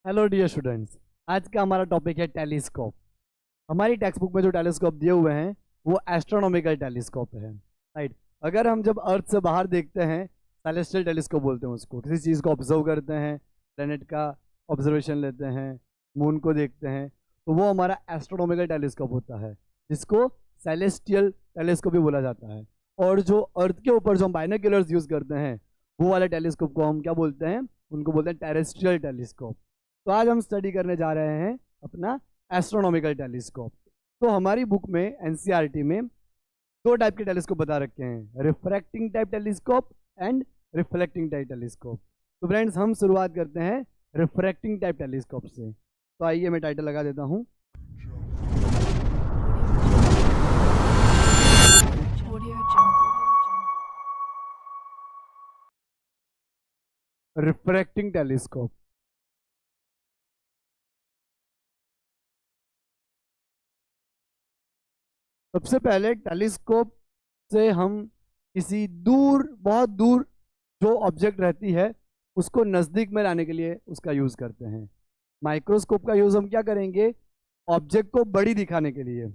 Hello dear students. आज का हमारा टॉपिक है टेलीस्कोप। हमारी टेक्स्ट बुक में जो टेलीस्कोप दिए हुए हैं वो एस्ट्रोनॉमिकल टेलीस्कोप है, राइट। अगर हम जब अर्थ से बाहर देखते हैं, सेलेस्टियल टेलीस्कोप बोलते हैं उसको, किसी चीज़ को ऑब्जर्व करते हैं, प्लेनेट का ऑब्जर्वेशन लेते हैं, मून को देखते हैं, तो वो हमारा एस्ट्रोनॉमिकल टेलीस्कोप होता है, जिसको सेलेस्टियल टेलीस्कोप भी बोला जाता है। और जो अर्थ के ऊपर जो हम बाइनोक्यूलर्स यूज़ करते हैं वो वाले टेलीस्कोप को हम क्या बोलते हैं? उनको बोलते हैं टेरेस्ट्रियल टेलीस्कोप। तो आज हम स्टडी करने जा रहे हैं अपना एस्ट्रोनॉमिकल टेलीस्कोप। तो हमारी बुक में एनसीईआरटी में दो टाइप के टेलीस्कोप बता रखे हैं, refracting type telescope and reflecting type telescope. तो फ्रेंड्स हम शुरुआत करते हैं रिफ्रैक्टिंग टाइप टेलीस्कोप से। तो आइए मैं टाइटल लगा देता हूँ, रिफ्रैक्टिंग टेलीस्कोप। सबसे पहले टेलीस्कोप से हम किसी दूर, बहुत दूर जो ऑब्जेक्ट रहती है उसको नज़दीक में लाने के लिए उसका यूज़ करते हैं। माइक्रोस्कोप का यूज़ हम क्या करेंगे? ऑब्जेक्ट को बड़ी दिखाने के लिए,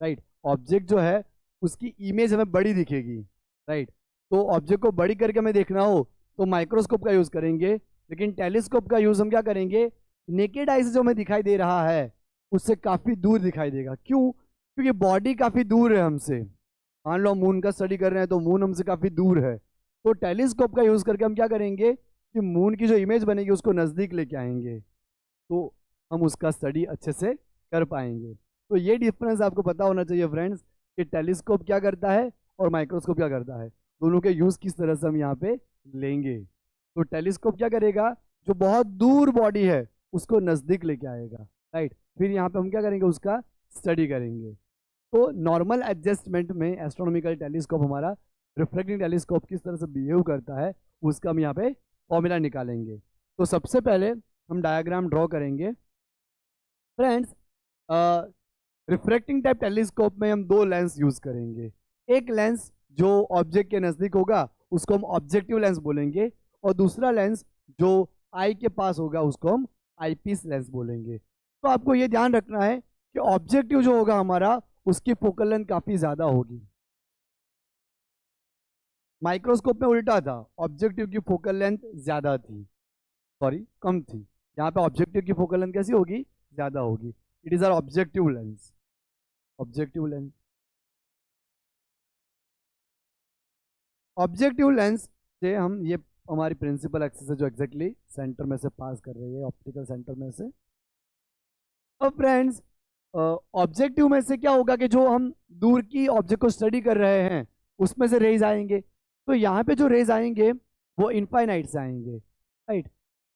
राइट। ऑब्जेक्ट जो है उसकी इमेज हमें बड़ी दिखेगी, राइट। तो ऑब्जेक्ट को बड़ी करके हमें देखना हो तो माइक्रोस्कोप का यूज़ करेंगे। लेकिन टेलीस्कोप का यूज़ हम क्या करेंगे? नेकेड आई से जो हमें दिखाई दे रहा है उससे काफ़ी दूर दिखाई देगा। क्यों? क्योंकि बॉडी काफ़ी दूर है हमसे। मान लो मून का स्टडी कर रहे हैं तो मून हमसे काफ़ी दूर है, तो टेलीस्कोप का यूज़ करके हम क्या करेंगे कि मून की जो इमेज बनेगी उसको नज़दीक लेके आएंगे, तो हम उसका स्टडी अच्छे से कर पाएंगे। तो ये डिफरेंस आपको पता होना चाहिए फ्रेंड्स, कि टेलीस्कोप क्या करता है और माइक्रोस्कोप क्या करता है, दोनों के यूज़ किस तरह से हम यहाँ पे लेंगे। तो टेलीस्कोप क्या करेगा? जो बहुत दूर बॉडी है उसको नज़दीक लेके आएगा, राइट। फिर यहाँ पे हम क्या करेंगे? उसका स्टडी करेंगे। तो नॉर्मल एडजस्टमेंट में एस्ट्रोनॉमिकल टेलीस्कोप हमारा रिफ्लेक्टिंग टेलीस्कोप किस तरह से बिहेव करता है उसका हम यहाँ पे फॉर्मूला निकालेंगे। तो सबसे पहले हम डायग्राम ड्रॉ करेंगे फ्रेंड्स। रिफ्रैक्टिंग टाइप टेलीस्कोप में हम दो लेंस यूज़ करेंगे। एक लेंस जो ऑब्जेक्ट के नज़दीक होगा उसको हम ऑब्जेक्टिव लेंस बोलेंगे, और दूसरा लेंस जो आई के पास होगा उसको हम आईपीस लेंस बोलेंगे। तो आपको ये ध्यान रखना है कि ऑब्जेक्टिव जो होगा हमारा उसकी फोकल लेंथ काफ़ी ज़्यादा होगी। माइक्रोस्कोप में उल्टा था, ऑब्जेक्टिव की फोकल लेंथ ज़्यादा थी, सॉरी कम थी। यहाँ पे ऑब्जेक्टिव की फोकल लेंथ कैसी होगी? ज़्यादा होगी। It is our objective lens, objective lens. Objective lens से हम ये हमारी प्रिंसिपल एक्सिस है जो एग्जैक्टली सेंटर में से पास कर रही है, ऑप्टिकल सेंटर में से। अब फ्रेंड्स ऑब्जेक्टिव में से क्या होगा कि जो हम दूर की ऑब्जेक्ट को स्टडी कर रहे हैं उसमें से रेज आएंगे। तो यहाँ पे जो रेज आएंगे वो इनफाइनाइट से आएंगे, राइट।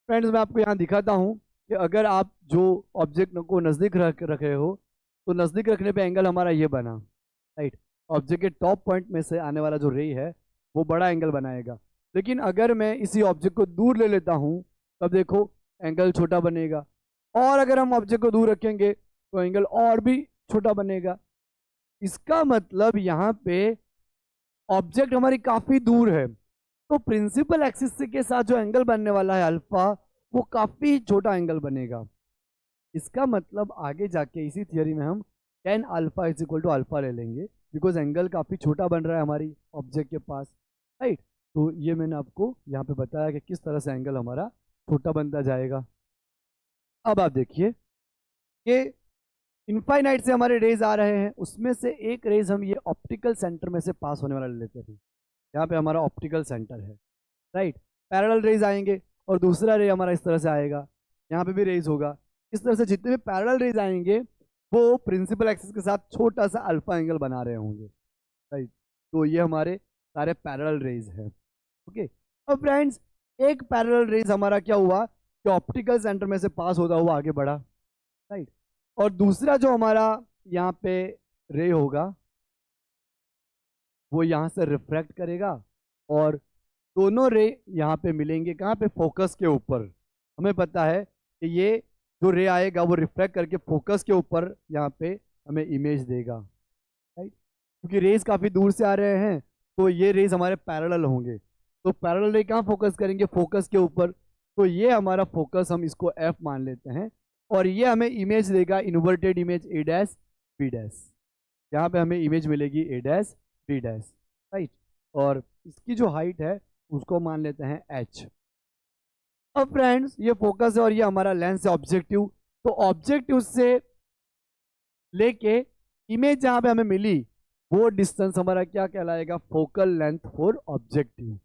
फ्रेंड्स मैं आपको यहाँ दिखाता हूँ कि अगर आप जो ऑब्जेक्ट को नज़दीक रख रखे हो तो नज़दीक रखने पे एंगल हमारा ये बना, राइट। ऑब्जेक्ट के टॉप पॉइंट में से आने वाला जो रे है वो बड़ा एंगल बनाएगा। लेकिन अगर मैं इसी ऑब्जेक्ट को दूर ले लेता हूँ तब देखो एंगल छोटा बनेगा, और अगर हम ऑब्जेक्ट को दूर रखेंगे तो एंगल और भी छोटा बनेगा। इसका मतलब यहाँ पे ऑब्जेक्ट हमारी काफ़ी दूर है, तो प्रिंसिपल एक्सिस के साथ जो एंगल बनने वाला है अल्फा, वो काफ़ी छोटा एंगल बनेगा। इसका मतलब आगे जाके इसी थियोरी में हम tan alpha is equal to alpha ले लेंगे, बिकॉज एंगल काफ़ी छोटा बन रहा है हमारी ऑब्जेक्ट के पास, राइट। तो ये मैंने आपको यहाँ पे बताया कि किस तरह से एंगल हमारा छोटा बनता जाएगा। अब आप देखिए कि इनफाइनाइट से हमारे रेज आ रहे हैं, उसमें से एक रेज हम ये ऑप्टिकल सेंटर में से पास होने वाला ले लेते हैं। यहाँ पे हमारा ऑप्टिकल सेंटर है, राइट। पैरेलल रेज आएंगे और दूसरा रे हमारा इस तरह से आएगा, यहाँ पे भी रेज होगा। इस तरह से जितने भी पैरेलल रेज आएंगे वो प्रिंसिपल एक्सिस के साथ छोटा सा अल्फा एंगल बना रहे होंगे, राइट। तो ये हमारे सारे पैरेलल रेज हैं, ओके। अब फ्रेंड्स एक पैरेलल रेज हमारा क्या हुआ कि ऑप्टिकल सेंटर में से पास होता हुआ आगे बढ़ा, राइट। और दूसरा जो हमारा यहाँ पे रे होगा वो यहाँ से रिफ्रैक्ट करेगा, और दोनों रे यहाँ पे मिलेंगे कहाँ पे? फोकस के ऊपर। हमें पता है कि ये जो रे आएगा वो रिफ्रैक्ट करके फोकस के ऊपर यहाँ पे हमें इमेज देगा, राइट। क्योंकि रेज काफ़ी दूर से आ रहे हैं तो ये रेज हमारे पैरेलल होंगे, तो पैरेलल रे कहाँ फोकस करेंगे? फोकस के ऊपर। तो ये हमारा फोकस, हम इसको एफ मान लेते हैं। और ये हमें इमेज देगा, inverted image A dash B dash. यहाँ पे हमें इमेज मिलेगी ए डैश बी डैश, राइट। और इसकी जो हाइट है उसको मान लेते हैं एच। अब फ्रेंड्स ये फोकस है और ये हमारा लेंस है ऑब्जेक्टिव। तो ऑब्जेक्टिव से लेके इमेज जहाँ पे हमें मिली वो डिस्टेंस हमारा क्या कहलाएगा, फोकल लेंथ फॉर ऑब्जेक्टिव।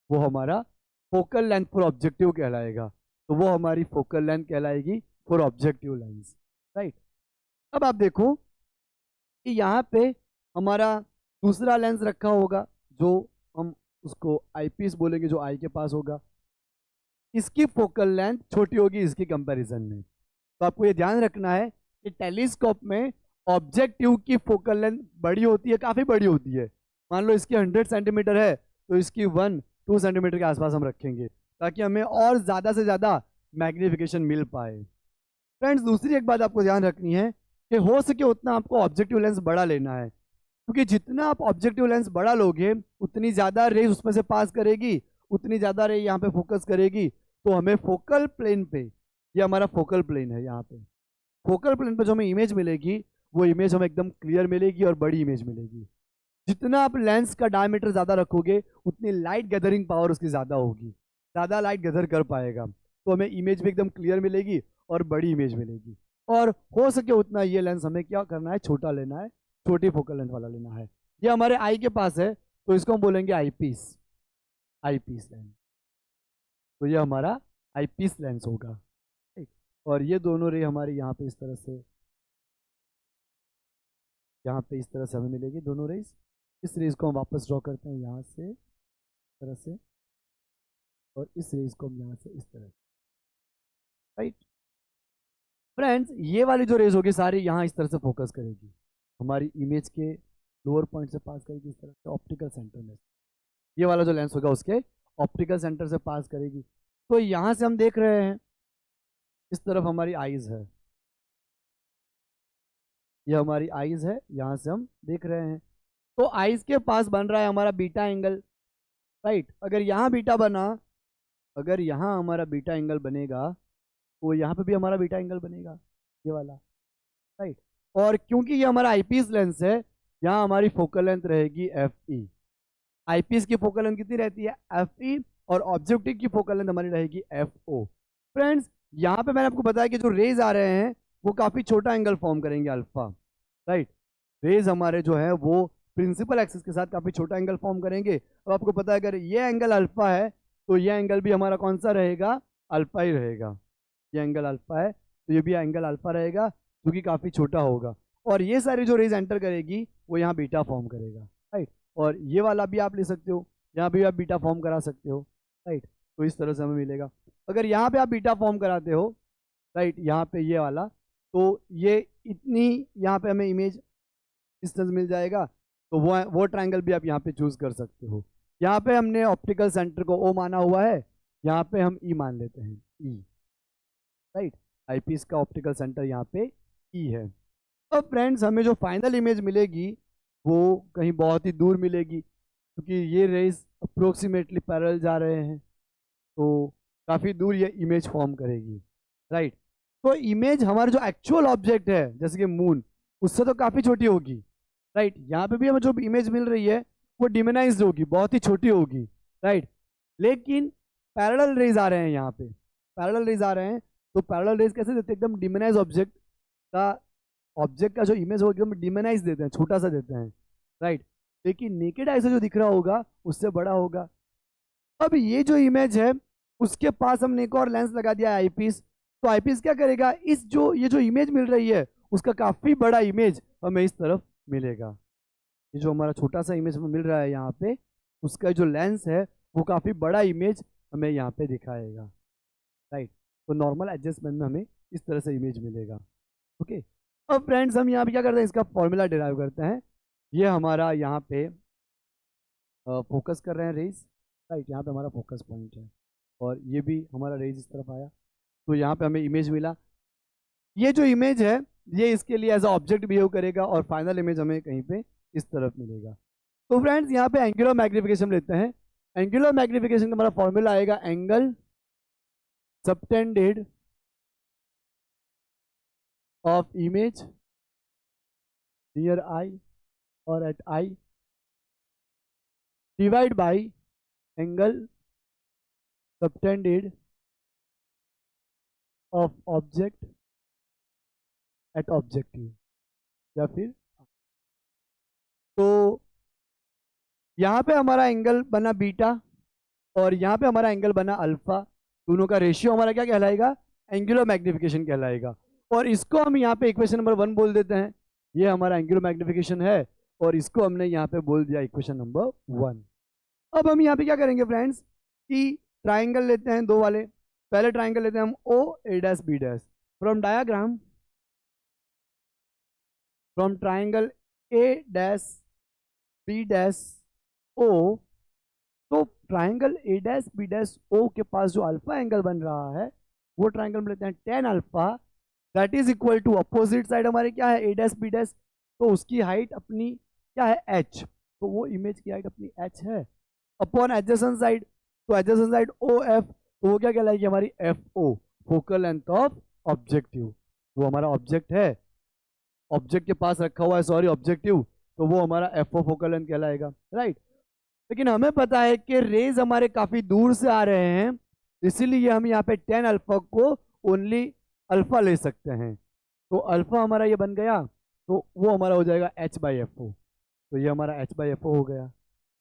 वो हमारा फोकल लेंथ फॉर ऑब्जेक्टिव कहलाएगा। तो वो हमारी फोकल लेंथ कहलाएगी फॉर ऑब्जेक्टिव लेंस, राइट। अब आप देखो कि यहाँ पे हमारा दूसरा लेंस रखा होगा जो हम उसको आईपीस बोलेंगे, जो आई के पास होगा। इसकी फोकल लेंथ छोटी होगी इसकी कंपैरिजन में। तो आपको ये ध्यान रखना है कि टेलीस्कोप में ऑब्जेक्टिव की फोकल लेंथ बड़ी होती है, काफ़ी बड़ी होती है। मान लो इसकी 100 सेंटीमीटर है तो इसकी 1-2 सेंटीमीटर के आसपास हम रखेंगे ताकि हमें और ज़्यादा से ज़्यादा मैग्नीफिकेशन मिल पाए। फ्रेंड्स दूसरी एक बात आपको ध्यान रखनी है कि हो सके उतना आपको ऑब्जेक्टिव लेंस बड़ा लेना है, क्योंकि जितना आप ऑब्जेक्टिव लेंस बड़ा लोगे उतनी ज़्यादा रेज उसमें से पास करेगी, उतनी ज़्यादा रे यहाँ पे फोकस करेगी। तो हमें फोकल प्लेन पे, ये हमारा फोकल प्लेन है, यहाँ पे फोकल प्लेन पे जो हमें इमेज मिलेगी वो इमेज हमें एकदम क्लियर मिलेगी और बड़ी इमेज मिलेगी। जितना आप लेंस का डायमीटर ज़्यादा रखोगे उतनी लाइट गैदरिंग पावर उसकी ज़्यादा होगी, ज़्यादा लाइट गैदर कर पाएगा। तो हमें इमेज भी एकदम क्लियर मिलेगी और बड़ी इमेज मिलेगी। और हो सके उतना ये लेंस हमें क्या करना है, छोटा लेना है, छोटी फोकल लेंथ वाला लेना है। ये हमारे आई के पास है तो इसको हम बोलेंगे आई पीस, आई पीस लेंस। तो ये हमारा आई पीस लेंस होगा, ठीक। और ये दोनों रे हमारी यहाँ पे इस तरह से, यहाँ पे इस तरह से हमें मिलेगी दोनों रेज। इस रेज को हम वापस ड्रॉ करते हैं यहाँ से इस तरह से, और इस रेज को हम यहाँ से इस तरह से, राइट। फ्रेंड्स ये वाली जो रेज होगी सारी यहाँ इस तरह से फोकस करेगी, हमारी इमेज के लोअर पॉइंट से पास करेगी इस तरह से ऑप्टिकल सेंटर में। ये वाला जो लेंस होगा उसके ऑप्टिकल सेंटर से पास करेगी। तो यहाँ से हम देख रहे हैं इस तरफ हमारी आईज है, ये हमारी आईज है, यहाँ से हम देख रहे हैं। तो आईज के पास बन रहा है हमारा बीटा एंगल, राइट। अगर यहाँ बीटा बना, अगर यहाँ हमारा बीटा एंगल बनेगा तो यहाँ पे भी हमारा बीटा एंगल बनेगा, ये वाला, राइट। और क्योंकि ये हमारा आईपीस लेंस है, यहाँ हमारी फोकल लेंथ रहेगी एफ ई। आईपीस की फोकल लेंथ कितनी रहती है, एफ ई। और ऑब्जेक्टिव की फोकल लेंथ हमारी रहेगी एफ ओ। फ्रेंड्स यहाँ पे मैंने आपको बताया कि जो रेज आ रहे हैं वो काफ़ी छोटा एंगल फॉर्म करेंगे अल्फा, राइट। रेज हमारे जो है वो प्रिंसिपल एक्सिस के साथ काफ़ी छोटा एंगल फॉर्म करेंगे। अब आपको पता है अगर ये एंगल अल्फा है तो ये एंगल भी हमारा कौन सा रहेगा, अल्फा ही रहेगा। ये एंगल अल्फा है तो ये भी एंगल अल्फा रहेगा जो कि काफ़ी छोटा होगा। और ये सारी जो रेज एंटर करेगी वो यहाँ बीटा फॉर्म करेगा, राइट। और ये वाला भी आप ले सकते हो, यहाँ भी आप बीटा फॉर्म करा सकते हो, राइट। तो इस तरह से हमें मिलेगा। अगर यहाँ पे आप बीटा फॉर्म कराते हो, राइट, यहाँ पे ये वाला, तो ये इतनी यहाँ पे हमें इमेज डिस्टेंस मिल जाएगा। तो वो ट्रायंगल भी आप यहाँ पे चूज कर सकते हो। यहाँ पे हमने ऑप्टिकल सेंटर को ओ माना हुआ है, यहाँ पे हम ई मान लेते हैं, ई, राइट। आईपीस का ऑप्टिकल सेंटर यहाँ पे ई है। अब फ्रेंड्स हमें जो फाइनल इमेज मिलेगी वो कहीं बहुत ही दूर मिलेगी, क्योंकि ये रेज अप्रोक्सीमेटली पैरेलल जा रहे हैं तो काफ़ी दूर ये इमेज फॉर्म करेगी, राइट। तो इमेज हमारा जो एक्चुअल ऑब्जेक्ट है जैसे कि मून, उससे तो काफ़ी छोटी होगी, राइट। यहाँ पे भी हमें जो इमेज मिल रही है वो डिमिनाइज्ड होगी, बहुत ही छोटी होगी, राइट। लेकिन पैरेलल रेज आ रहे हैं, यहाँ पे पैरेलल रेज आ रहे हैं। तो पैरेलल रेज कैसे देते हैं, एकदम डिमिनाइज ऑब्जेक्ट का जो इमेज हो एकदम डिमिनाइज देते हैं, छोटा सा देते हैं, राइट। लेकिन नेकेड आई से जो दिख रहा होगा उससे बड़ा होगा। अब ये जो इमेज है उसके पास हमने एक और लेंस लगा दिया है आईपीस। तो आईपीस क्या करेगा, ये जो इमेज मिल रही है उसका काफ़ी बड़ा इमेज हमें इस तरफ मिलेगा। ये जो हमारा छोटा सा इमेज हमें मिल रहा है यहाँ पे, उसका जो लेंस है वो काफ़ी बड़ा इमेज हमें यहाँ पे दिखाएगा, राइट। तो नॉर्मल एडजस्टमेंट में हमें इस तरह से इमेज मिलेगा, ओके। अब फ्रेंड्स हम यहाँ पे क्या करते हैं, इसका फॉर्मूला डिराइव करते हैं। ये हमारा यहाँ पे फोकस कर रहे हैं रेज, राइट। यहाँ पे हमारा फोकस पॉइंट है और ये भी हमारा रेज इस तरफ आया, तो यहाँ पे हमें इमेज मिला। ये जो इमेज है ये इसके लिए एज अ ऑब्जेक्ट बिहेव करेगा और फाइनल इमेज हमें कहीं पे इस तरफ मिलेगा। तो फ्रेंड्स यहाँ पे एंगुलर मैग्निफिकेशन लेते हैं। एंगुलर मैग्निफिकेशन का हमारा फॉर्मूला आएगा angle subtended of image near eye or at eye divide by angle subtended of object at objective, या फिर तो यहाँ पे हमारा एंगल बना बीटा और यहाँ पे हमारा एंगल बना अल्फा, दोनों का रेशियो हमारा क्या कहलाएगा, एंगुलर मैग्निफिकेशन कहलाएगा। और इसको हम यहाँ पे इक्वेशन नंबर 1 बोल देते हैं, ये हमारा एंगुलर मैग्निफिकेशन है, और इसको हमने यहाँ पे बोल दिया इक्वेशन नंबर 1। अब हम यहाँ पे क्या करेंगे फ्रेंड्स कि ट्राइंगल लेते हैं दो वाले। पहले ट्राइंगल लेते हैं हम O A dash B dash. From diagram, from triangle A dash B dash O, तो triangle A dash B dash O के पास जो अल्फा एंगल बन रहा है वो ट्राइंगल में लेते हैं tan alpha, that is equal to opposite side हमारे क्या है ए डैश बी डैश, तो उसकी हाइट अपनी क्या है h, तो वो इमेज की हाइट अपनी h है, अपॉन एडजेसेंट साइड, तो एडजेसेंट साइड ओ एफ, तो वो क्या कहलाएगी हमारी F O, focal length of objective, वो हमारा ऑब्जेक्ट है, ऑब्जेक्ट के पास रखा हुआ है सॉरी ऑब्जेक्टिव, तो वो हमारा एफ ओ फोकल लेंथ कहलाएगा, राइट। लेकिन हमें पता है कि रेज हमारे काफी दूर से आ रहे हैं, इसीलिए हम यहाँ पे tan अल्फा को ओनली अल्फा ले सकते हैं, तो अल्फा हमारा ये बन गया, तो वो हमारा हो जाएगा h बाई एफ ओ, तो ये हमारा h बाई एफ ओ हो गया,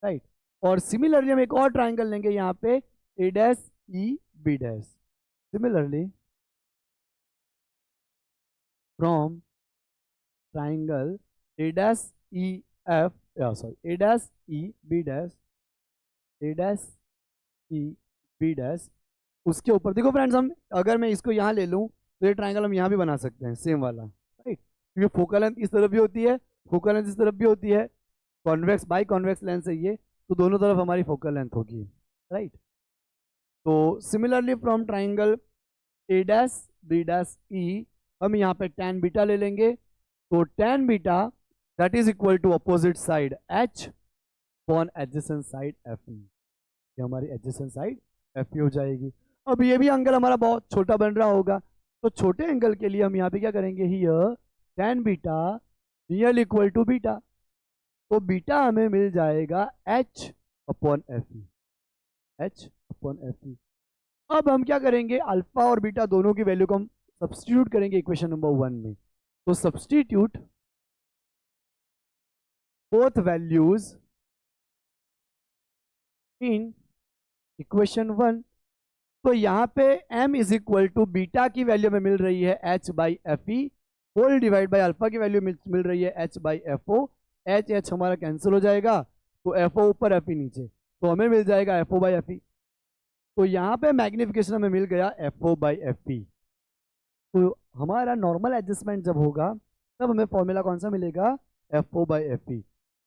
राइट। और सिमिलरली हम एक और ट्राइंगल लेंगे यहाँ पे A dash E B dash. Similarly from triangle A dash E F sorry A dash E B dash, A dash E B dash, उसके ऊपर देखो फ्रेंड्स, हम अगर मैं इसको यहाँ ले लूँ तो ये ट्राइंगल हम यहाँ भी बना सकते हैं सेम वाला, राइट, क्योंकि फोकल लेंथ इस तरफ भी होती है, फोकल लेंथ इस तरफ भी होती है, कॉन्वेक्स बाई कॉन्वेक्स लेंस है ये, तो दोनों तरफ हमारी फोकल लेंथ होगी, राइट। तो similarly from triangle A dash B dash E, हम यहाँ पे tan बीटा ले लेंगे, तो tan beta that is equal to opposite side h upon adjacent side F E, ये हमारी एडजेसेंट साइड एफ ई हो जाएगी। अब ये भी एंगल हमारा बहुत छोटा बन रहा होगा, तो छोटे एंगल के लिए हम यहाँ पे क्या करेंगे, here tan beta near equal to beta, तो बीटा हमें मिल जाएगा h upon F E, h upon F E. अब हम क्या करेंगे, अल्फा और बीटा दोनों की वैल्यू को हम सब्स्टिट्यूट करेंगे इक्वेशन नंबर 1 में, तो substitute both values in equation 1, तो यहाँ पे m is equal to beta की वैल्यू में मिल रही है h by F E whole divide by alpha की वैल्यू मिल रही है h by F O, h हमारा कैंसिल हो जाएगा, तो एफ ओ ऊपर एफ ई नीचे, तो हमें मिल जाएगा F O by F E, तो यहाँ पे मैग्निफिकेशन हमें मिल गया F O by F E. तो हमारा नॉर्मल एडजस्टमेंट जब होगा तब हमें फॉर्मूला कौन सा मिलेगा, F O by F E,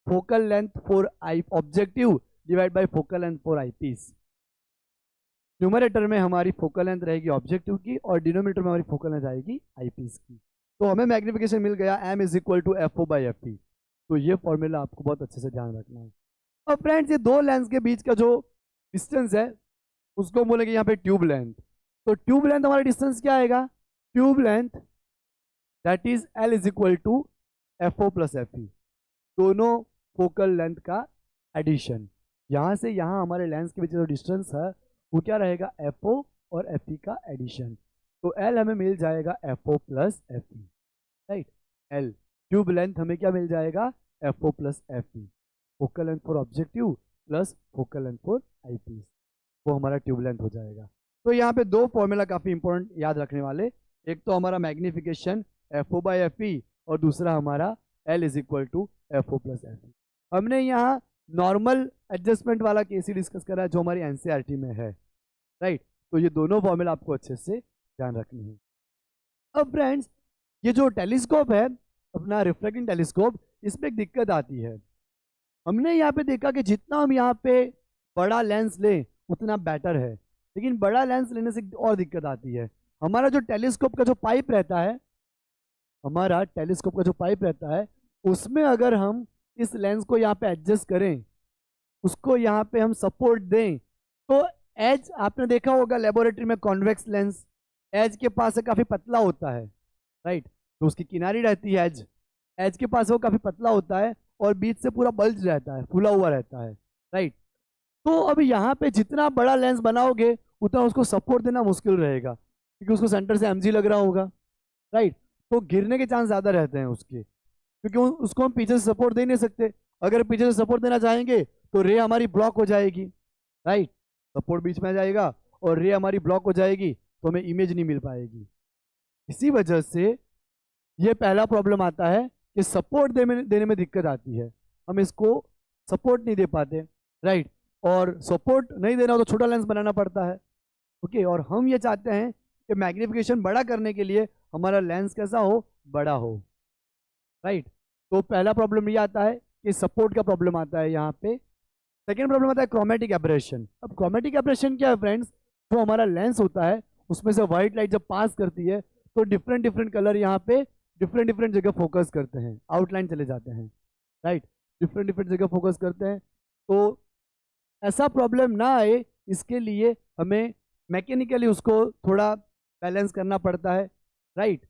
focal length for eye objective divide by focal length for eyepiece. Numerator में हमारी फोकल लेंथ रहेगी ऑब्जेक्टिव की और डिनोमिनेटर में हमारी फोकल लेंथ आएगी आई पीस की, तो हमें मैग्निफिकेशन मिल गया m is equal to F O by F E. तो ये फॉर्मूला आपको बहुत अच्छे से ध्यान रखना है। अब फ्रेंड्स ये दो लेंस के बीच का जो डिस्टेंस है उसको बोलेंगे यहाँ पे ट्यूब लेंथ, तो ट्यूब लेंथ हमारा डिस्टेंस क्या आएगा, tube length that is L is equal to F O plus F E, दोनों फोकल लेंथ का एडिशन, यहाँ से यहाँ हमारे लेंस के बीच जो डिस्टेंस है वो क्या रहेगा, एफ ओ और एफ ई का एडिशन, तो L हमें मिल जाएगा F O plus F E, right. L tube length हमें क्या मिल जाएगा, F O plus F E, focal length for objective plus focal length for eyepiece, वो हमारा ट्यूब लेंथ हो जाएगा। तो यहाँ पे दो फॉर्मूला काफ़ी इंपॉर्टेंट याद रखने वाले, एक तो हमारा magnification F O by F E और दूसरा हमारा L is equal to F O plus F E. हमने यहाँ नॉर्मल एडजस्टमेंट वाला केस ही डिस्कस करा है जो हमारी एनसीईआरटी में है, राइट। तो ये दोनों फॉर्मूला आपको अच्छे से ध्यान रखने हैं। अब फ्रेंड्स ये जो टेलीस्कोप है अपना रिफ्रैक्टिंग टेलीस्कोप, इसमें एक दिक्कत आती है, हमने यहाँ पे देखा कि जितना हम यहाँ पे बड़ा लेंस लें उतना बेटर है, लेकिन बड़ा लेंस लेने से और दिक्कत आती है। हमारा जो टेलीस्कोप का जो पाइप रहता है, हमारा टेलीस्कोप का जो पाइप रहता है उसमें अगर हम इस लेंस को यहाँ पे एडजस्ट करें, उसको यहाँ पे हम सपोर्ट दें, तो एज आपने देखा होगा लेबोरेटरी में कॉन्वेक्स लेंस, एज के पास से काफी पतला होता है, राइट। तो उसकी किनारी रहती है एज, एज के पास वो काफी पतला होता है और बीच से पूरा बल्ज रहता है, फूला हुआ रहता है, राइट। तो अब यहाँ पे जितना बड़ा लेंस बनाओगे उतना उसको सपोर्ट देना मुश्किल रहेगा, क्योंकि उसको सेंटर से एमजी लग रहा होगा, राइट। तो गिरने के चांस ज्यादा रहते हैं उसके, क्योंकि उसको हम पीछे से सपोर्ट दे नहीं सकते। अगर पीछे से सपोर्ट देना चाहेंगे तो रे हमारी ब्लॉक हो जाएगी, राइट। सपोर्ट बीच में आ जाएगा और रे हमारी ब्लॉक हो जाएगी, तो हमें इमेज नहीं मिल पाएगी। इसी वजह से ये पहला प्रॉब्लम आता है कि सपोर्ट देने में दिक्कत आती है, हम इसको सपोर्ट नहीं दे पाते, राइट। और सपोर्ट नहीं देना हो तो छोटा लेंस बनाना पड़ता है, ओके। और हम ये चाहते हैं कि मैग्निफिकेशन बड़ा करने के लिए हमारा लेंस कैसा हो, बड़ा हो, राइट। तो पहला प्रॉब्लम ये आता है कि सपोर्ट का प्रॉब्लम आता है यहाँ पे। सेकेंड प्रॉब्लम आता है क्रोमेटिक एब्रेशन। अब क्रोमेटिक एब्रेशन क्या है फ्रेंड्स, जो हमारा लेंस होता है उसमें से व्हाइट लाइट जब पास करती है तो डिफरेंट डिफरेंट कलर यहाँ पे डिफरेंट डिफरेंट जगह फोकस करते हैं, आउटलाइन चले जाते हैं, राइट। डिफरेंट डिफरेंट जगह फोकस करते हैं। तो ऐसा प्रॉब्लम ना आए इसके लिए हमें मैकेनिकली उसको थोड़ा बैलेंस करना पड़ता है, राइट।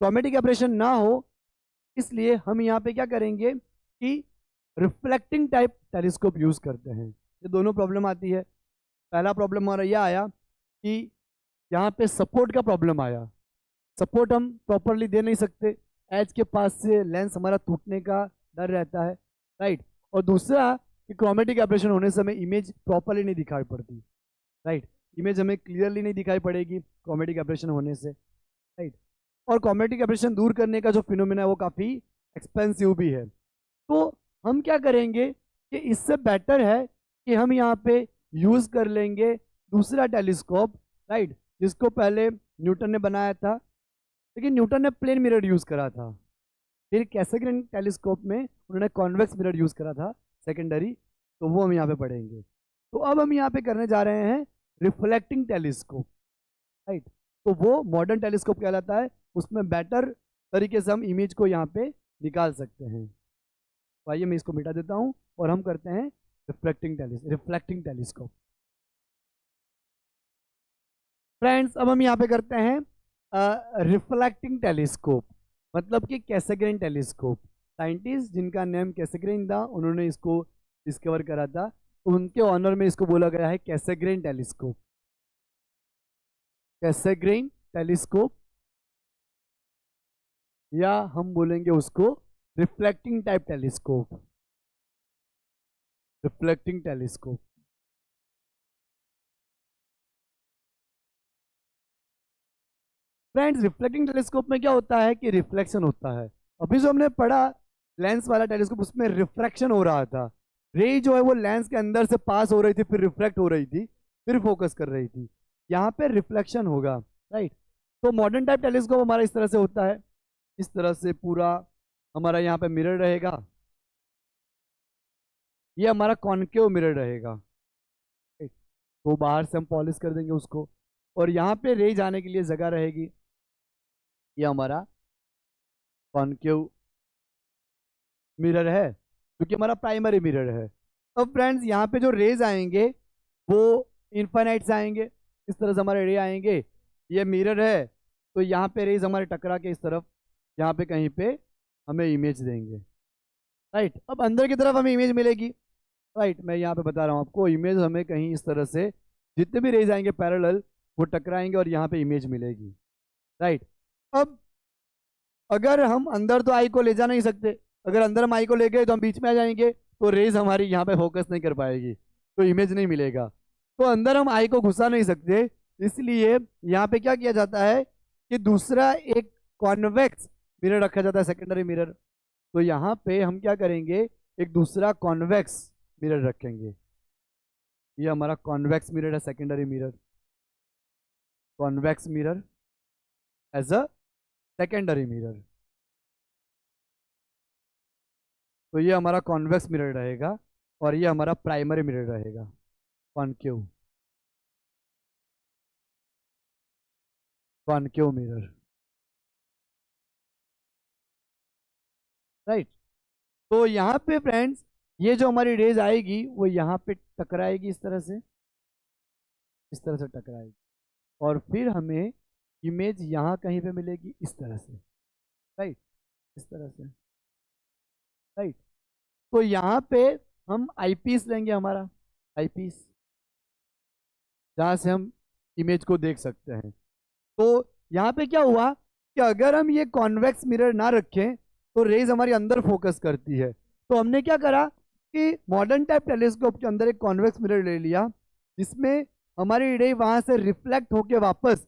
क्रोमेटिक एब्रेशन ना हो इसलिए हम यहाँ पे क्या करेंगे कि रिफ्लेक्टिंग टाइप टेलीस्कोप यूज करते हैं। ये दोनों प्रॉब्लम आती है। पहला प्रॉब्लम हमारा यह आया कि यहाँ पे सपोर्ट का प्रॉब्लम आया, सपोर्ट हम प्रॉपरली दे नहीं सकते, एज के पास से लेंस हमारा टूटने का डर रहता है, राइट। और दूसरा कि क्रोमेटिक एब्रेशन होने से हमें इमेज प्रॉपरली नहीं दिखाई पड़ती, राइट। इमेज हमें क्लियरली नहीं दिखाई पड़ेगी क्रोमेटिक एब्रेशन होने से, राइट। और क्रोमेटिक एब्रेशन दूर करने का जो फिनोमिना है वो काफ़ी एक्सपेंसिव भी है। तो हम क्या करेंगे कि इससे बेटर है कि हम यहाँ पे यूज़ कर लेंगे दूसरा टेलीस्कोप, राइट, जिसको पहले न्यूटन ने बनाया था, लेकिन न्यूटन ने प्लेन मिरर यूज़ करा था। फिर कैसेग्रेन टेलीस्कोप में उन्होंने कॉन्वेक्स मिरर यूज़ करा था सेकेंडरी, तो वो हम यहाँ पे पढ़ेंगे। तो अब हम यहाँ पे करने जा रहे हैं रिफ्लेक्टिंग टेलीस्कोप, राइट। तो वो मॉडर्न टेलीस्कोप कहलाता है, उसमें बेटर तरीके से हम इमेज को यहाँ पे निकाल सकते हैं। तो आइए मैं इसको मिटा देता हूँ और हम करते हैं रिफ्लेक्टिंग टेलीस्कोप। फ्रेंड्स अब हम यहाँ पे करते हैं रिफ्लेक्टिंग टेलीस्कोप, मतलब कि कैसेग्रेन टेलीस्कोप। साइंटिस्ट जिनका नेम कैसेग्रेन था उन्होंने इसको डिस्कवर करा था, तो उनके ऑनर में इसको बोला गया है कैसेग्रेन टेलीस्कोप। कैसेग्रेन टेलीस्कोप, या हम बोलेंगे उसको reflecting type telescope, reflecting telescope. Friends reflecting telescope में क्या होता है कि रिफ्लेक्शन होता है। अभी जो हमने पढ़ा लेंस वाला टेलीस्कोप उसमें रिफ्रैक्शन हो रहा था, रे जो है वो लेंस के अंदर से पास हो रही थी, फिर रिफ्लेक्ट हो रही थी, फिर फोकस कर रही थी। यहाँ पे रिफ्लेक्शन होगा, राइट। तो मॉडर्न टाइप टेलीस्कोप हमारा इस तरह से होता है, इस तरह से पूरा हमारा यहाँ पे मिरर रहेगा, ये हमारा कॉन्केव मिरर रहेगा, right? तो बाहर से हम पॉलिश कर देंगे उसको, और यहाँ पे रे जाने के लिए जगह रहेगी, ये हमारा कॉन्केव मिरर है क्योंकि हमारा प्राइमरी मिरर है। अब फ्रेंड्स यहाँ पे जो रेज आएंगे वो इनफाइनाइट से आएंगे, इस तरह से हमारे रे आएंगे, ये मिरर है, तो यहाँ पे रेज हमारे टकरा के इस तरफ यहाँ पे कहीं पे हमें इमेज देंगे, राइट। अब अंदर की तरफ हमें इमेज मिलेगी, राइट। मैं यहाँ पे बता रहा हूँ आपको, इमेज हमें कहीं इस तरह से जितने भी रेज आएंगे पैरेलल वो टकराएंगे और यहाँ पे इमेज मिलेगी, राइट। अब अगर हम अंदर तो आई को ले जा नहीं सकते, अगर अंदर हम आई को ले गए तो हम बीच में आ जाएंगे, तो रेज हमारी यहाँ पे फोकस नहीं कर पाएगी, तो इमेज नहीं मिलेगा। तो अंदर हम आई को घुसा नहीं सकते, इसलिए यहाँ पे क्या किया जाता है कि दूसरा एक कॉन्वेक्स मिरर रखा जाता है, सेकेंडरी मिरर। तो यहाँ पे हम क्या करेंगे, एक दूसरा कॉन्वेक्स मिरर रखेंगे, ये हमारा कॉन्वेक्स मिरर है, secondary mirror, convex mirror as a secondary mirror. तो ये हमारा कॉन्वेक्स मिरर रहेगा और ये हमारा प्राइमरी मिरर रहेगा, कॉनकेव, कॉनकेव मिरर, राइट। तो यहाँ पे फ्रेंड्स ये जो हमारी रेज आएगी वो यहाँ पे टकराएगी इस तरह से, इस तरह से टकराएगी और फिर हमें इमेज यहाँ कहीं पे मिलेगी इस तरह से, राइट, इस तरह से, राइट। तो यहाँ पे हम आईपीस लेंगे, हमारा आईपीस, जहाँ से हम इमेज को देख सकते हैं। तो यहाँ पे क्या हुआ कि अगर हम ये कॉन्वेक्स मिरर ना रखें तो रेज हमारी अंदर फोकस करती है। तो हमने क्या करा कि मॉडर्न टाइप टेलीस्कोप के अंदर एक कॉन्वेक्स मिरर ले लिया, जिसमें हमारी रे वहाँ से रिफ्लेक्ट होके वापस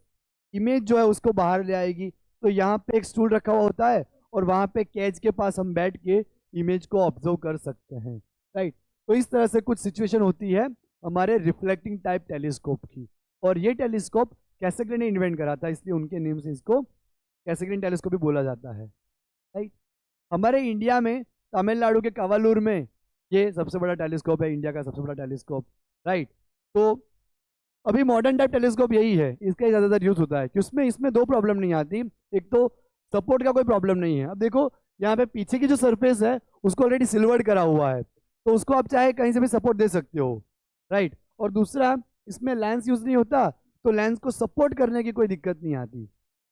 इमेज जो है उसको बाहर ले आएगी। तो यहाँ पे एक स्टूल रखा हुआ होता है और वहाँ पे कैच के पास हम बैठ के इमेज को ऑब्जर्व कर सकते हैं, राइट। तो इस तरह से कुछ सिचुएशन होती है हमारे रिफ्लेक्टिंग टाइप टेलीस्कोप की। और ये टेलीस्कोप कैसेग्रे ने इन्वेंट करा था, इसलिए उनके नेम से इसको कैसेग्रीन टेलीस्कोप भी बोला जाता है, राइट। हमारे इंडिया में तमिलनाडु के कावालूर में ये सबसे बड़ा टेलीस्कोप है, इंडिया का सबसे बड़ा टेलीस्कोप, राइट। तो अभी मॉडर्न टाइप टेलीस्कोप यही है, इसका ज़्यादातर यूज होता है कि उसमें इसमें दो प्रॉब्लम नहीं आती। एक तो सपोर्ट का कोई प्रॉब्लम नहीं है। अब देखो यहाँ पे पीछे की जो सरफेस है उसको ऑलरेडी सिल्वर्ड करा हुआ है, तो उसको आप चाहे कहीं से भी सपोर्ट दे सकते हो, राइट। और दूसरा, इसमें लेंस यूज नहीं होता, तो लेंस को सपोर्ट करने की कोई दिक्कत नहीं आती।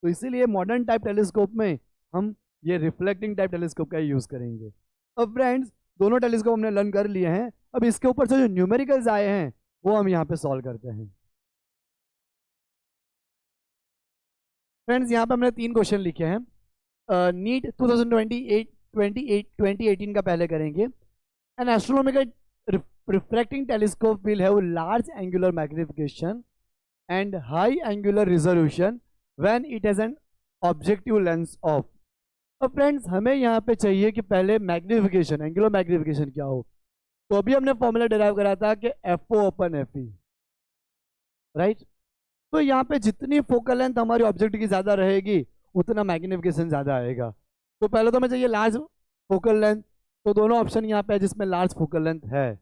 तो इसीलिए मॉडर्न टाइप टेलीस्कोप में हम ये रिफ्लेक्टिंग टाइप टेलीस्कोप का यूज़ करेंगे। अब फ्रेंड्स, दोनों टेलीस्कोप हमने लर्न कर लिए हैं। अब इसके ऊपर से जो न्यूमेरिकल्स आए हैं वो हम यहाँ पे सॉल्व करते हैं। फ्रेंड्स, यहाँ पे हमने 3 क्वेश्चन लिखे हैं। नीट 2018 का पहले करेंगे। N astronomical refracting telescope will have large angular magnification and high angular resolution when it has an objective lens of. अब फ्रेंड्स, हमें यहाँ पे चाहिए कि पहले मैग्निफिकेशन, एंगुलर मैग्निफिकेशन क्या हो। तो अभी हमने फॉर्मूला डिराइव करा था कि FO/FE, राइट। तो यहाँ पे जितनी फोकल लेंथ हमारी ऑब्जेक्ट की ज़्यादा रहेगी उतना मैग्निफिकेशन ज़्यादा आएगा। तो पहले तो हमें चाहिए लार्ज फोकल लेंथ, तो दोनों ऑप्शन यहाँ पे है जिसमें लार्ज फोकल लेंथ है,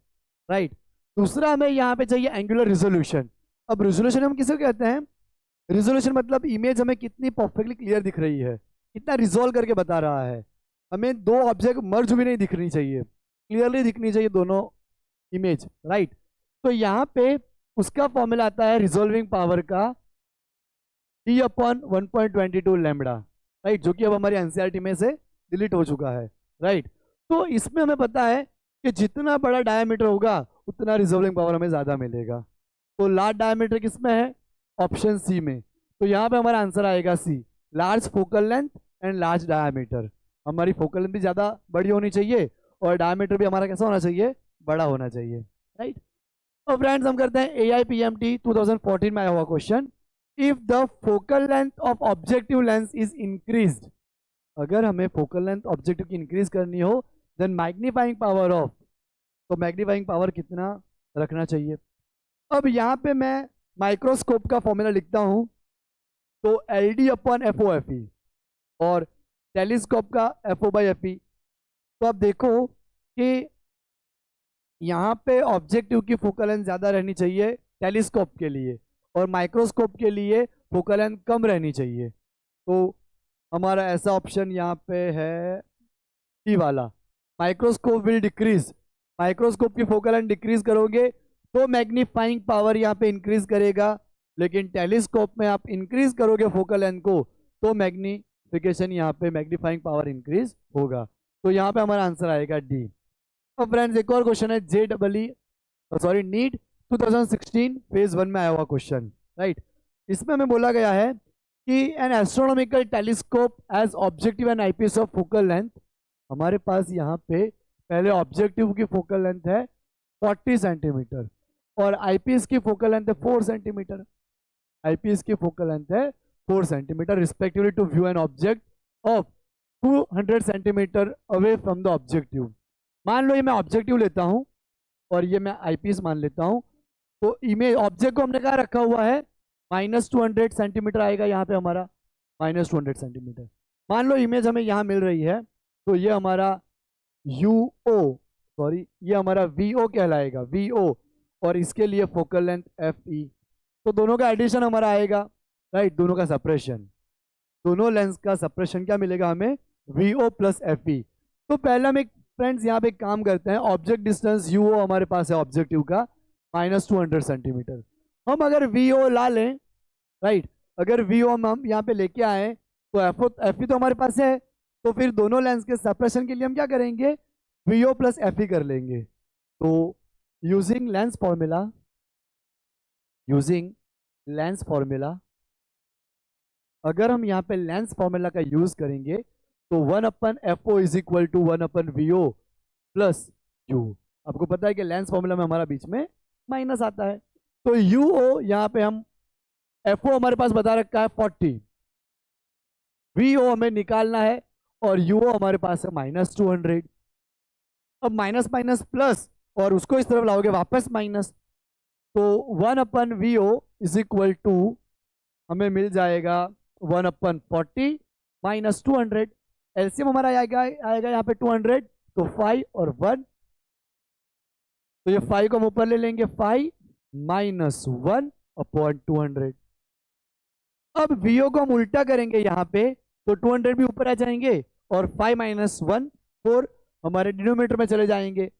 राइट। दूसरा, हमें यहाँ पे चाहिए एंगुलर रिजोल्यूशन। अब रिजोल्यूशन हम किसे कहते हैं? रिजोल्यूशन मतलब इमेज हमें कितनी परफेक्टली क्लियर दिख रही है, कितना रिजोल्व करके बता रहा है। हमें दो ऑब्जेक्ट मर्ज भी नहीं दिखनी चाहिए, क्लियरली दिखनी चाहिए दोनों इमेज, राइट। तो यहाँ पे उसका फॉर्मूला आता है रिजोल्विंग पावर का D/1.22 लैम्बडा, राइट, जो कि अब हमारी एनसीईआरटी में से डिलीट हो चुका है, राइट। तो इसमें हमें पता है कि जितना बड़ा डायमीटर होगा उतना रिजोल्विंग पावर हमें ज़्यादा मिलेगा। तो लार्ज डायमीटर किसमें है? ऑप्शन सी में। तो यहाँ पे हमारा आंसर आएगा C, large focal length and large diameter. हमारी फोकल लेंथ भी ज़्यादा बड़ी होनी चाहिए और डायमीटर भी हमारा कैसा होना चाहिए? बड़ा होना चाहिए, राइट। तो फ्रेंड्स, हम करते हैं AIPMT 2014 में आया हुआ question. If the focal length of objective lens is increased, अगर हमें फोकल लेंथ ऑब्जेक्टिव की इंक्रीज करनी हो, देन मैग्नीफाइंग पावर ऑफ, तो मैग्नीफाइंग पावर कितना रखना चाहिए? अब यहाँ पे मैं माइक्रोस्कोप का फॉर्मूला लिखता हूँ, तो LD/FOFE और टेलीस्कोप का FO/FE। तो आप देखो कि यहाँ पे ऑब्जेक्टिव की फोकल लेंथ ज़्यादा रहनी चाहिए टेलीस्कोप के लिए और माइक्रोस्कोप के लिए फोकल लेंथ कम रहनी चाहिए। तो हमारा ऐसा ऑप्शन यहाँ पे है डी वाला, माइक्रोस्कोप विल डिक्रीज। माइक्रोस्कोप की फोकल लेंथ डिक्रीज करोगे तो मैग्नीफाइंग पावर यहाँ पे इंक्रीज करेगा, लेकिन टेलीस्कोप में आप इंक्रीज करोगे फोकल लेंथ को तो मैग्नीफिकेशन यहाँ पे मैग्नीफाइंग पावर इंक्रीज होगा। तो यहाँ पे हमारा आंसर आएगा डी। अब फ्रेंड्स, एक और क्वेश्चन है नीट 2016 फेज 1 में आया हुआ क्वेश्चन, राइट। इसमें हमें बोला गया है कि an astronomical telescope as objective and eyepiece of focal length. हमारे पास यहाँ पे पहले ऑब्जेक्टिव की फोकल लेंथ है 40 सेंटीमीटर और आईपीस की फोकल लेंथ है 4 सेंटीमीटर। आईपीस की फोकल लेंथ है 4 centimetre respectively to view an object of 200 centimetre away from the objective. मान लो ये मैं ऑब्जेक्टिव लेता हूँ और ये मैं आईपीस मान लेता हूँ, तो इमेज ऑब्जेक्ट को हमने कहाँ रखा हुआ है? -200 सेंटीमीटर आएगा यहाँ पे हमारा, -200 सेंटीमीटर। मान लो इमेज हमें यहाँ मिल रही है, तो ये हमारा ये हमारा VO कहलाएगा, VO, और इसके लिए फोकल लेंथ FE। तो दोनों का एडिशन हमारा आएगा, राइट, दोनों का सप्रेशन, दोनों लेंस का सप्रेशन क्या मिलेगा हमें? VO + FE। तो पहले हम एक फ्रेंड्स यहाँ पे काम करते हैं, ऑब्जेक्ट डिस्टेंस UO हमारे पास है ऑब्जेक्टिव का -200 सेंटीमीटर, हम अगर वी ओ ला लें, राइट, अगर वी ओ हम यहाँ पे लेके आए तो एफ ई तो हमारे पास है, तो फिर दोनों लेंस के सेपरेशन के लिए हम क्या करेंगे, V O plus F E कर लेंगे। तो using lens formula, using lens formula, अगर हम यहाँ पे लेंस फॉर्मूला का यूज करेंगे तो 1/FO is equal to 1/VO plus U. आपको पता है कि लेंस फॉर्मूला में हमारा बीच में माइनस आता है, तो यूओ यहाँ पे हम FO हमारे पास बता रखा है 40, VO हमें निकालना है और UO हमारे पास है -200। अब माइनस माइनस प्लस और उसको इस तरफ लाओगे वापस माइनस, तो 1/VO इज इक्वल टू हमें मिल जाएगा 1/40 -200। एलसीएम हमारा आएगा यहाँ पे 200, तो 5 और 1, तो ये 5 को हम ऊपर ले लेंगे, 5 -1/200। अब VO को हम उल्टा करेंगे यहाँ पे, तो 200 भी ऊपर आ जाएंगे और 5 -1 4 हमारे डिनोमिनेटर में चले जाएंगे।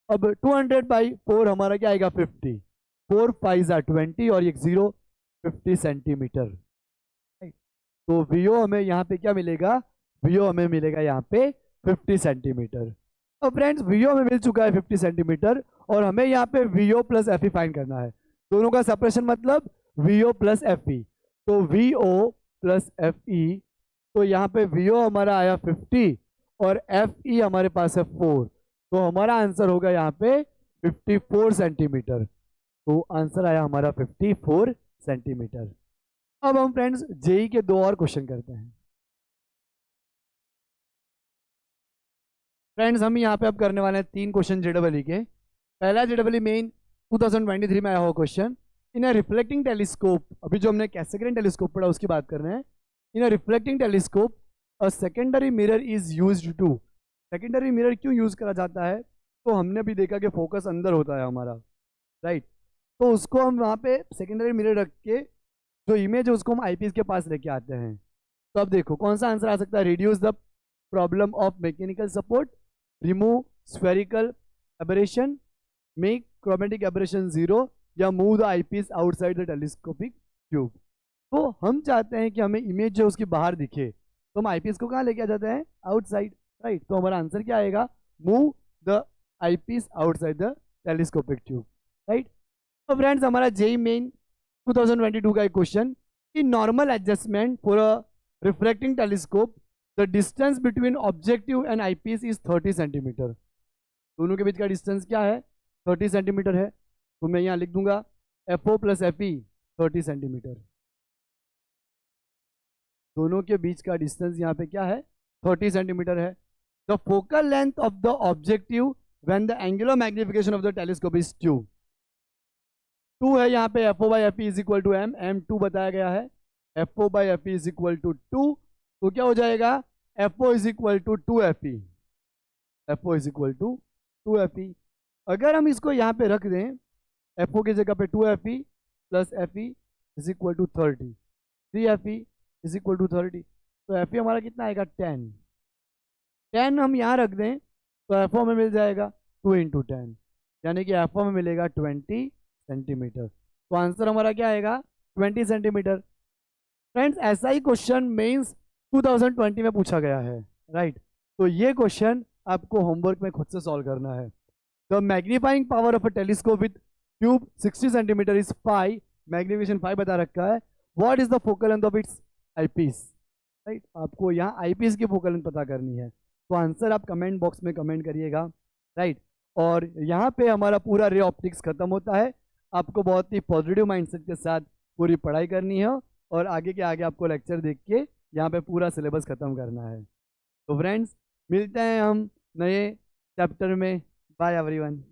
अब 200/4 हमारा क्या आएगा 50, 4 5 20 और एक 0 50 सेंटीमीटर। तो VO हमें यहाँ पे क्या मिलेगा, VO हमें मिलेगा यहाँ पे 50 सेंटीमीटर। अब फ्रेंड्स VO हमें मिल चुका है 50 सेंटीमीटर और हमें यहाँ पे VO प्लस FE फाइंड करना है। दोनों का सेपरेशन मतलब VO प्लस FE, तो VO प्लस FE, तो यहाँ पे VO हमारा आया 50 और FE हमारे पास है 4, तो हमारा आंसर होगा यहाँ पे 54 सेंटीमीटर। तो आंसर आया हमारा 54 सेंटीमीटर। अब हम फ्रेंड्स जेई के 2 और क्वेश्चन करते हैं। फ्रेंड्स हम यहाँ पे अब करने वाले हैं 3 क्वेश्चन जेडबलई के। पहला जेडबलई मेन 2023 में आया हुआ question, in a reflecting telescope, अभी जो हमने कैसेग्रेन टेलीस्कोप पढ़ा उसकी बात कर रहे हैं। In a reflecting telescope a secondary mirror is used to, secondary mirror क्यों यूज करा जाता है, तो हमने भी देखा कि फोकस अंदर होता है हमारा, राइट, तो उसको हम वहाँ पे सेकेंडरी मिरर रख के जो इमेज है उसको हम आईपीएस के पास लेके आते हैं। तो अब देखो कौन सा आंसर आ सकता है, reduce the problem of mechanical support, remove spherical aberration, make chromatic aberration 0, या move the eyepiece outside the telescopic tube. तो हम चाहते हैं कि हमें इमेज जो उसकी बाहर दिखे, तो हम आईपीस को कहाँ लेके आ जाते हैं, आउटसाइड, राइट, तो हमारा आंसर क्या आएगा, move the eyepiece outside the telescopic tube, right. तो फ्रेंड्स हमारा जेई मेन 2022 का एक question, in normal adjustment for a reflecting telescope the distance between objective and eyepiece is 30 centimetre. दोनों के बीच का डिस्टेंस क्या है, 30 सेंटीमीटर है, तो मैं यहाँ लिख दूंगा FO प्लस FE 30 सेंटीमीटर। दोनों के बीच का डिस्टेंस यहाँ पे क्या है, 30 सेंटीमीटर है। The focal length of the objective when the angular magnification of the telescope is 2 है, यहाँ पे FO/FE is equal to M2 बताया गया है, FO/FE इज इक्वल टू 2, तो क्या हो जाएगा, FO is equal to 2FE, FO is equal to 2FE। अगर हम इसको यहाँ पे रख दें, FO की जगह पे 2FE plus FE is equal to 30, 3FE is equal to 30, तो FE हमारा कितना आएगा 10, 10 हम यहाँ रख दें तो FO में मिल जाएगा 2 × 10, यानी कि FO में मिलेगा 20 सेंटीमीटर। तो आंसर हमारा क्या आएगा 20 सेंटीमीटर। फ्रेंड्स ऐसा ही क्वेश्चन मेंस 2020 में पूछा गया है, राइट, तो ये क्वेश्चन आपको होमवर्क में खुद से सॉल्व करना है। The magnifying power of a telescope with tube 60 centimetre is 5, magnification 5 बता रखा है, what is the focal length of its eyepiece, right, आपको यहाँ आईपीस की फोकल लेंथ पता करनी है, तो आंसर आप कमेंट बॉक्स में कमेंट करिएगा, राइट। और यहाँ पे हमारा पूरा रे ऑप्टिक्स खत्म होता है। आपको बहुत ही पॉजिटिव माइंडसेट के साथ पूरी पढ़ाई करनी है और आगे के आगे आपको लेक्चर देख के यहाँ पे पूरा सिलेबस खत्म करना है। तो फ्रेंड्स मिलते हैं हम नए चैप्टर में, बाय एवरीवन।